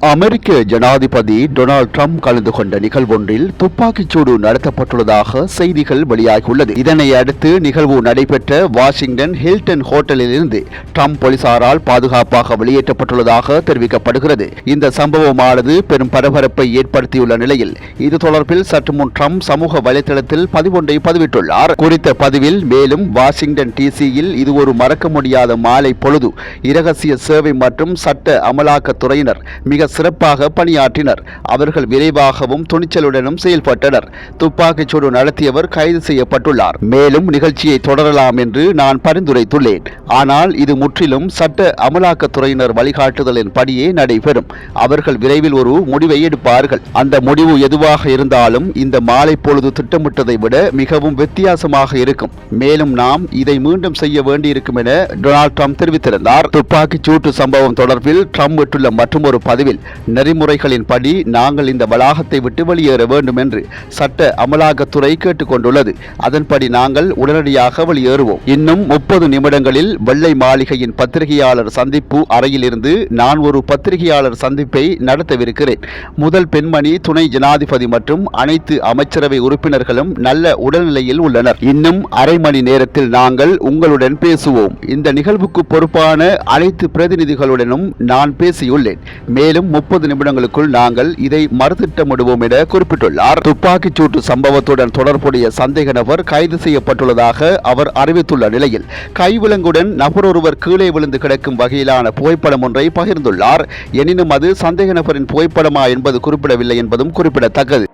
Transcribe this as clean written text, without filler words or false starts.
அமெரிக்க ஜனாதிபதி Donald Trump கலந்து கொண்ட நிகழ்வொன்றில் துப்பாக்கிச்சூடு நடத்தப்பட்டுள்ளதாக செய்திகள் வெளியாகியுள்ளது. இதனை அடுத்து நிகழ்வு நடைபெற்ற வாஷிங்டன் ஹில்டன் ஹோட்டலில் இருந்து ட்ரம்ப் போலீசாரால் பாதுகாப்பாக வெளியேற்றப்பட்டுள்ளதாக தெரிவிக்கப்படுகிறது. இந்த சம்பவமானது பெரும் பரபரப்பை ஏற்படுத்தியுள்ள நிலையில் இது தொடர்பில் சற்று முன் ட்ரம்ப் சமூக வலைதளத்தில் பதிவொன்றை பதிவிட்டுள்ளார். குறித்த பதிவில் மேலும் வாஷிங்டன் டிசியில் இது ஒரு மறக்க முடியாத மாலை பொழுது, இரகசிய சேவை மற்றும் சட்ட அமலாக்கத்துறையினர் மிக சிறப்பாக பணியாற்றினர். அவர்கள் விரைவாகவும் துணிச்சலுடனும் செயல்பட்டனர். துப்பாக்கிச்சூடு நடத்தியவர் கைது செய்யப்பட்டுள்ளார். மேலும் நிகழ்ச்சியை தொடரலாம் என்று நான் பரிந்துரைத்துள்ளேன். ஆனால் இது முற்றிலும் சட்ட அமலாக்கத்துறையினர் வழிகாட்டுதலின் படியே நடைபெறும். அவர்கள் விரைவில் ஒரு முடிவை எடுப்பார்கள். அந்த முடிவு எதுவாக இருந்தாலும் இந்த மாலை பொழுது திட்டமிட்டதை விட மிகவும் வித்தியாசமாக இருக்கும். மேலும் நாம் இதை மீண்டும் செய்ய வேண்டியிருக்கும் என டொனால்ட் ட்ரம்ப் தெரிவித்திருந்தார். துப்பாக்கிச்சூட்டு சம்பவம் தொடர்பில் ட்ரம்ப் விட்டுள்ள மற்றொரு பதிவில், நெறிமுறைகளின்படி நாங்கள் இந்த வளாகத்தை விட்டு வெளியேற வேண்டும் என்று சட்ட அமலாக்கத்துறை கேட்டுக் கொண்டுள்ளது. அதன்படி நாங்கள் உடனடியாக வெளியேறுவோம். இன்னும் 30 நிமிடங்களில் வெள்ளை மாளிகையின் பத்திரிகையாளர் சந்திப்பு அறையில் இருந்து நான் ஒரு பத்திரிகையாளர் சந்திப்பை நடத்தவிருக்கிறேன். முதல் பெண்மணி துணை ஜனாதிபதி மற்றும் அனைத்து அமைச்சரவை உறுப்பினர்களும் நல்ல உடல்நிலையில் உள்ளனர். இன்னும் அரை மணி நேரத்தில் நாங்கள் உங்களுடன் பேசுவோம். இந்த நிகழ்வுக்கு பொறுப்பான அனைத்து பிரதிநிதிகளுடனும் நான் பேசியுள்ளேன். மேலும் 30 நிமிடங்களுக்குள் நாங்கள் இதை மறுதிட்டமிடுவோம் என குறிப்பிட்டுள்ளார். துப்பாக்கிச்சூட்டு சம்பவத்துடன் தொடர்புடைய சந்தேக நபர் கைது செய்யப்பட்டுள்ளதாக அவர் அறிவித்துள்ள நிலையில், கைவிலங்குடன் நபர் ஒருவர் கீழே விழுந்து கிடக்கும் வகையிலான புகைப்படம் ஒன்றை பகிர்ந்துள்ளார். எனினும் அது சந்தேக நபரின் புகைப்படமா என்பது குறிப்பிடவில்லை என்பதும் குறிப்பிடத்தக்கது.